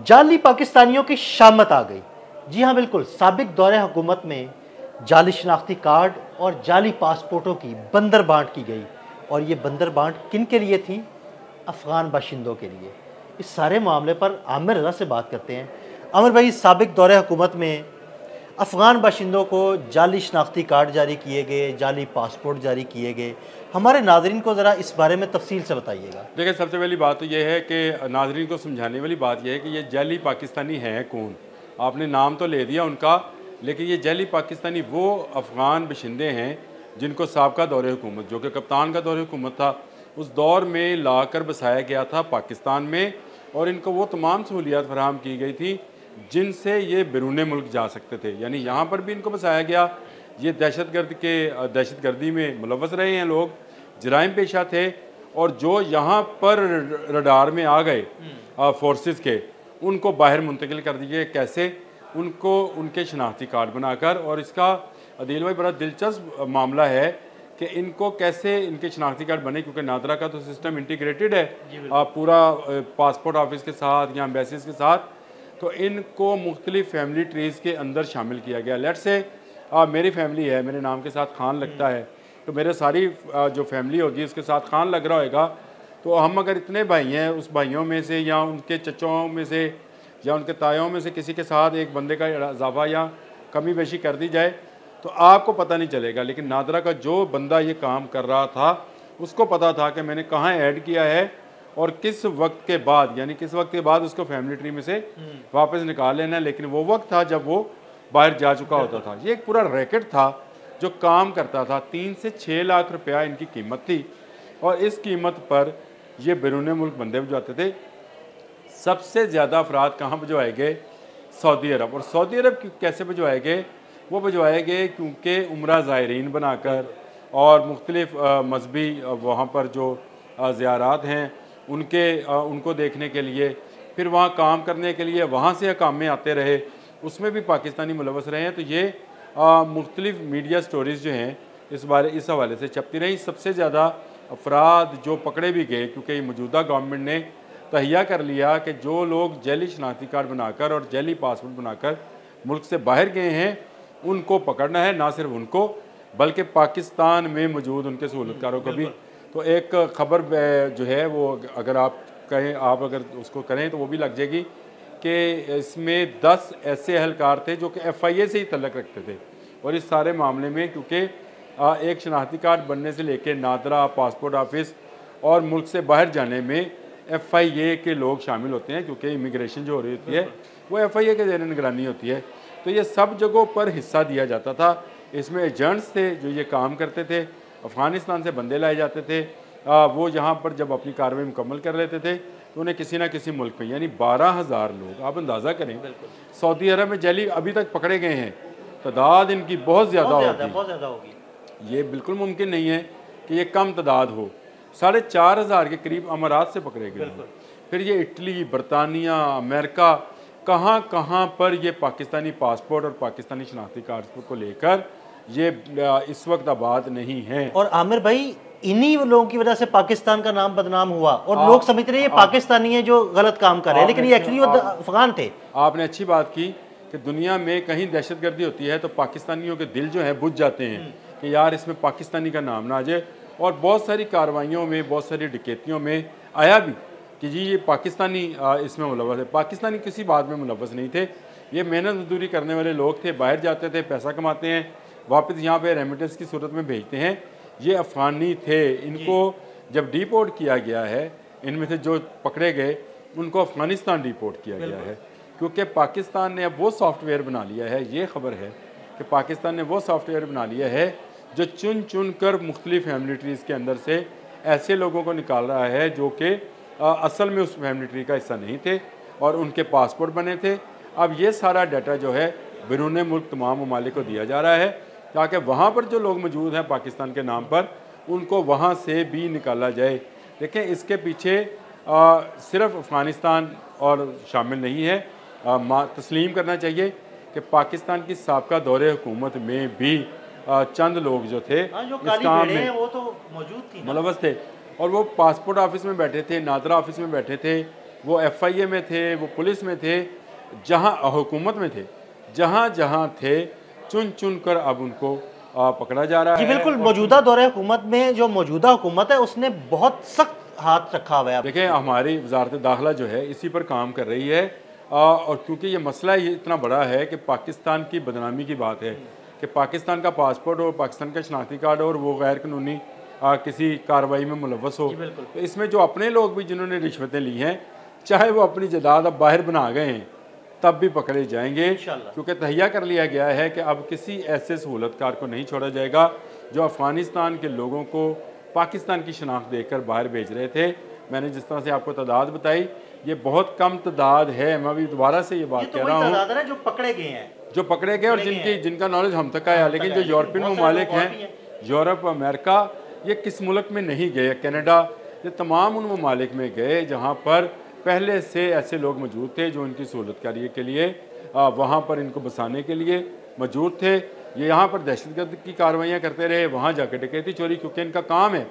जाली पाकिस्तानियों की शामत आ गई। जी हाँ बिल्कुल, साबिक दौरे हुकूमत में जाली शनाख्ती कार्ड और जाली पासपोर्टों की बंदर बांट की गई। और ये बंदर बांट किन के लिए थी? अफ़गान बाशिंदों के लिए। इस सारे मामले पर आमिर रज़ा से बात करते हैं। आमिर भाई, साबिक दौरे हुकूमत में अफ़गान बाशिंदों को जाली शनाख्ती कार्ड जारी किए गए, जाली पासपोर्ट जारी किए गए। हमारे नाज़रीन को ज़रा इस बारे में तफसील से बताइएगा। देखिए, सबसे पहली बात तो ये है कि नाज़रीन को समझाने वाली बात यह है कि ये जाली पाकिस्तानी हैं कौन। आपने नाम तो ले दिया उनका, लेकिन ये जाली पाकिस्तानी वो अफ़गान बशिंदे हैं जिनको साबका दौरे हुकूमत, जो कि कप्तान का दौरे हुकूमत था, उस दौर में लाकर बसाया गया था पाकिस्तान में, और इनको वो तमाम सहूलियात फराहम की गई थी जिनसे ये बैरून मुल्क जा सकते थे। यानी यहाँ पर भी इनको बसाया गया। ये दहशतगर्दी में मुलव्वस रहे हैं लोग, जराइम पेशा थे, और जो यहाँ पर रडार में आ गए फोर्सेस के, उनको बाहर मुंतकिल कर दिए। कैसे? उनको उनके शनाख्ती कार्ड बनाकर। और इसका अदील भाई बड़ा दिलचस्प मामला है कि इनको कैसे इनके शनाख्ती कार्ड बने, क्योंकि नादरा का तो सिस्टम इंटीग्रेटेड है पूरा पासपोर्ट ऑफिस के साथ या एम्बेसीज के साथ। तो इनको मुख्तलिफ फैमिली ट्रीज़ के अंदर शामिल किया गया। लेट्स से मेरी फैमिली है, मेरे नाम के साथ खान लगता है, तो मेरे सारी जो फैमिली होगी उसके साथ खान लग रहा होगा। तो हम अगर इतने भाई हैं, उस भाइयों में से या उनके चचों में से या उनके तायों में से किसी के साथ एक बंदे का इजाफा या कमी बेशी कर दी जाए तो आपको पता नहीं चलेगा। लेकिन नादरा का जो बंदा ये काम कर रहा था उसको पता था कि मैंने कहाँ ऐड किया है और किस वक्त के बाद, यानी किस वक्त के बाद उसको फैमिली ट्री में से वापस निकाल लेना है। लेकिन वो वक्त था जब वो बाहर जा चुका होता था। ये एक पूरा रैकेट था जो काम करता था। 3 से 6 लाख रुपया इनकी कीमत थी, और इस कीमत पर ये बैरून मुल्क बंदे भिजवाते थे। सबसे ज़्यादा अफराद कहाँ भिजवाए गए? सऊदी अरब। और सऊदी अरब कैसे भिजवाए गए? वो भिजवाए गए क्योंकि उम्रा ज़ायरीन बनाकर और मुख्तलिफ मजहबी वहाँ पर जो ज़ियारात हैं उनको देखने के लिए, फिर वहाँ काम करने के लिए वहाँ से काम में आते रहे, उसमें भी पाकिस्तानी मुलव्वस रहे हैं। तो ये मुख्तलिफ मीडिया स्टोरीज़ जो हैं इस हवाले से छपती रही। सबसे ज़्यादा अफराद जो पकड़े भी गए, क्योंकि मौजूदा गवर्नमेंट ने तहिया कर लिया कि जो लोग जैली शनाख्ती कार्ड बनाकर और जैली पासपोर्ट बनाकर मुल्क से बाहर गए हैं उनको पकड़ना है। ना सिर्फ उनको बल्कि पाकिस्तान में मौजूद उनके सहूलतकारों को भी। तो एक ख़बर जो है वो अगर आप कहें, आप अगर उसको करें तो वो भी लग जाएगी कि इसमें 10 ऐसे अहलकार थे जो कि FIA से ही तल्लक रखते थे। और इस सारे मामले में क्योंकि एक शनाख्ती कार्ड बनने से लेके नादरा, पासपोर्ट ऑफिस और मुल्क से बाहर जाने में FIA के लोग शामिल होते हैं, क्योंकि इमिग्रेशन जो हो रही होती है वो FIA के ज़ेर निगरानी होती है। तो ये सब जगहों पर हिस्सा दिया जाता था। इसमें एजेंट्स थे जो ये काम करते थे, अफ़गानिस्तान से बंदे लाए जाते थे। वो यहाँ पर जब अपनी कार्रवाई मुकम्मल कर लेते थे तो उन्हें किसी ना किसी मुल्क में, यानी 12,000 लोग, आप अंदाज़ा करें सऊदी अरब में जैली अभी तक पकड़े गए हैं। तादाद इनकी बहुत ज़्यादा होगी। ये बिल्कुल मुमकिन नहीं है कि ये कम तादाद हो। 4,500 के करीब अमारात से पकड़े गए। फिर ये इटली, बरतानिया, अमेरिका, कहाँ कहाँ पर ये पाकिस्तानी पासपोर्ट और पाकिस्तानी शनाख्ती कार्ड को लेकर ये इस वक्त आबाद नहीं है। और आमिर भाई, इन्हीं लोगों की वजह से पाकिस्तान का नाम बदनाम हुआ और लोग समझते रहे ये पाकिस्तानी है जो गलत काम कर रहे हैं, लेकिन ये एक्चुअली वो अफगान थे। आपने अच्छी बात की कि दुनिया में कहीं दहशतगर्दी होती है तो पाकिस्तानियों के दिल जो है बुझ जाते हैं कि यार इसमें पाकिस्तानी का नाम ना आ जाए। और बहुत सारी कार्रवाइयों में, बहुत सारी डकैतियों में आया भी कि जी ये पाकिस्तानी इसमें मुलव्वस है। पाकिस्तानी किसी बात में मुलव्वस नहीं थे। ये मेहनत मजदूरी करने वाले लोग थे, बाहर जाते थे, पैसा कमाते हैं, वापस यहाँ पे रेमिटेंस की सूरत में भेजते हैं। ये अफ़गानी थे। इनको जब डिपोर्ट किया गया है, इनमें से जो पकड़े गए उनको अफ़गानिस्तान डिपोर्ट किया गया है, क्योंकि पाकिस्तान ने अब वो सॉफ्टवेयर बना लिया है। ये खबर है कि पाकिस्तान ने वो सॉफ्टवेयर बना लिया है जो चुन चुन कर मुख्तलिफ फैमिली ट्रीज़ के अंदर से ऐसे लोगों को निकाल रहा है जो कि असल में उस फैमिली ट्री का हिस्सा नहीं थे और उनके पासपोर्ट बने थे। अब ये सारा डाटा जो है बैरून मुल्क तमाम ममालिक को दिया जा रहा है ताकि वहाँ पर जो लोग मौजूद हैं पाकिस्तान के नाम पर उनको वहाँ से भी निकाला जाए। देखें, इसके पीछे सिर्फ अफ़गानिस्तान और शामिल नहीं है। तस्लीम करना चाहिए कि पाकिस्तान की साबका दौरे हुकूमत में भी चंद लोग जो थे इस काम में वो तो मौजूद थी, मुलव्वस थे। और वो पासपोर्ट ऑफिस में बैठे थे, नादरा ऑफिस में बैठे थे, वो FIA में थे, वो पुलिस में थे, जहाँ हुकूमत में थे, जहाँ जहाँ थे, चुन चुन कर अब उनको पकड़ा जा रहा जी है। बिल्कुल, मौजूदा दौरे हुकूमत में जो मौजूदा हुकूमत है उसने बहुत सख्त हाथ रखा हुआ है। देखिए, हमारी वजारत दाखिला जो है इसी पर काम कर रही है, और क्योंकि ये मसला ये इतना बड़ा है कि पाकिस्तान की बदनामी की बात है कि पाकिस्तान का पासपोर्ट और पाकिस्तान का शनाख्ती कार्ड और वो गैर कानूनी किसी कार्रवाई में मुलव्वस हो, तो इसमें जो अपने लोग भी जिन्होंने रिश्वतें ली हैं, चाहे वो अपनी जदाद अब बाहर बना गए हैं, तब भी पकड़े जाएंगे, क्योंकि तहिया कर लिया गया है कि अब किसी ऐसे सहूलतकार को नहीं छोड़ा जाएगा जो अफ़गानिस्तान के लोगों को पाकिस्तान की शनाख्त देकर बाहर भेज रहे थे। मैंने जिस तरह से आपको तादाद बताई, ये बहुत कम तादाद है। मैं अभी दोबारा से ये बात कह रहा हूँ, जो पकड़े गए हैं, जो पकड़े गए और जिनका नॉलेज हम तक आया। लेकिन जो यूरोपियन ममालिक हैं, यूरोप, अमेरिका, ये किस मुल्क में नहीं गए, कनाडा, ये तमाम उन ममालिक में गए जहाँ पर पहले से ऐसे लोग मौजूद थे जो इनकी सहूलतकारी के लिए वहाँ पर इनको बसाने के लिए मौजूद थे। ये यहाँ पर दहशतगर्द की कार्रवाइयाँ करते रहे, वहाँ जाकर डकैती चोरी, क्योंकि इनका काम है,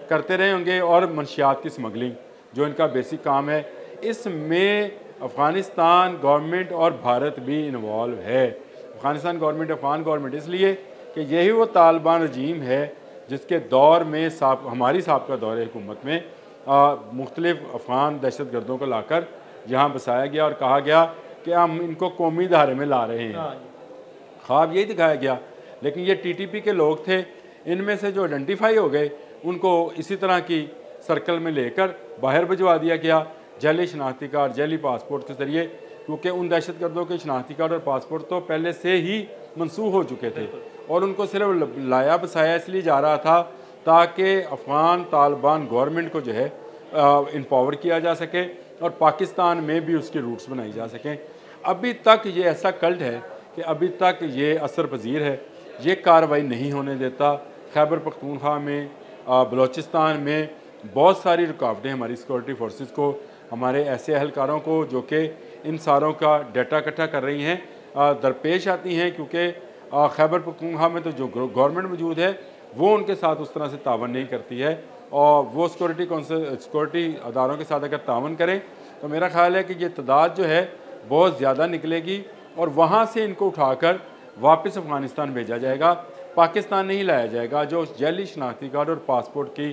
करते रहे होंगे, और मनशियात की स्मगलिंग जो इनका बेसिक काम है। इसमें अफ़गानिस्तान गवर्नमेंट और भारत भी इन्वॉल्व है। अफ़गानिस्तान गवर्नमेंट, अफ़गान गवर्नमेंट, इसलिए कि यही वो तालिबान रजीम है जिसके दौर में हमारी साबका दौर हुकूमत में मुख्तलिफ अफ़गान दहशतगर्दों को लाकर यहाँ बसाया गया और कहा गया कि हम इनको कौमी धारे में ला रहे हैं। ख्वाब यही दिखाया गया, लेकिन ये TTP के लोग थे, इनमें से जो आइडेंटिफाई हो गए उनको इसी तरह की सर्कल में लेकर बाहर भिजवा दिया गया, जाली शनाख्ती कार्ड, जाली पासपोर्ट के ज़रिए, क्योंकि उन दहशतगर्दों के शनाख्ती कार्ड और पासपोर्ट तो पहले से ही मनसूख हो चुके थे और उनको सिर्फ लाया बसाया इसलिए जा रहा था ताकि अफ़गान तालिबान गवर्नमेंट को जो है इम्पावर किया जा सके और पाकिस्तान में भी उसकी रूट्स बनाई जा सकें। अभी तक ये ऐसा कल्ट है कि अभी तक ये असर पजीर है, ये कार्रवाई नहीं होने देता। खैबर पख्तूनख्वा में, बलूचिस्तान में बहुत सारी रुकावटें हमारी सिक्योरिटी फोर्सेस को, हमारे ऐसे एहलकारों को जो कि इन सारों का डाटा इकट्ठा कर रही हैं, दरपेश आती हैं, क्योंकि खैबर पख्तूनख्वा में तो जो गवर्नमेंट मौजूद है वो उनके साथ उस तरह से तावन नहीं करती है, और वो सिक्योरिटी अदारों के साथ अगर तावन करें तो मेरा ख्याल है कि ये तादाद जो है बहुत ज़्यादा निकलेगी और वहाँ से इनको उठाकर वापस अफ़गानिस्तान भेजा जाएगा, पाकिस्तान नहीं लाया जाएगा, जो जाली शनाख्ती कार्ड और पासपोर्ट की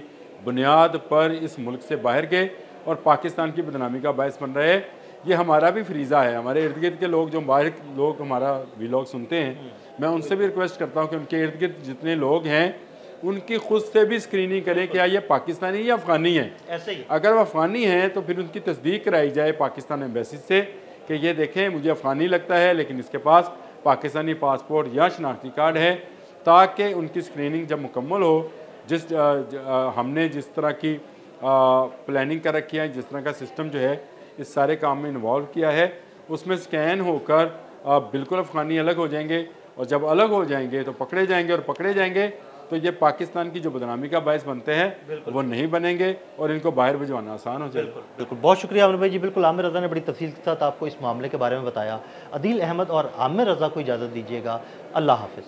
बुनियाद पर इस मुल्क से बाहर गए और पाकिस्तान की बदनामी का बायस बन रहे हैं। ये हमारा भी फरीज़ा है। हमारे इर्द गिर्द के लोग, जो बाहर लोग हमारा वीलॉग सुनते हैं, मैं उनसे भी रिक्वेस्ट करता हूँ कि उनके इर्द गिर्द जितने लोग हैं उनकी खुद से भी स्क्रीनिंग करें, क्या ये पाकिस्तानी या अफ़गानी है। ऐसे ही अगर वो अफ़गानी हैं तो फिर उनकी तस्दीक कराई जाए पाकिस्तान एम्बेसी से कि ये देखें मुझे अफ़गानी लगता है लेकिन इसके पास पाकिस्तानी पासपोर्ट या शनाख्ती कार्ड है, ताकि उनकी स्क्रीनिंग जब मुकम्मल हो, हमने जिस तरह की प्लानिंग कर रखी है, जिस तरह का सिस्टम जो है इस सारे काम में इन्वॉल्व किया है, उसमें स्कैन होकर बिल्कुल अफ़गानी अलग हो जाएंगे, और जब अलग हो जाएंगे तो पकड़े जाएंगे, और पकड़े जाएंगे तो ये पाकिस्तान की जो बदनामी का बायस बनते हैं वो नहीं बनेंगे और इनको बाहर भिजवाना आसान हो जाएगा। बिल्कुल, बहुत शुक्रिया आमिर भाई जी। बिल्कुल, आमिर रज़ा ने बड़ी तफसील के साथ आपको इस मामले के बारे में बताया। अदील अहमद और आमिर रज़ा को इजाज़त दीजिएगा। अल्लाह हाफ़िज़।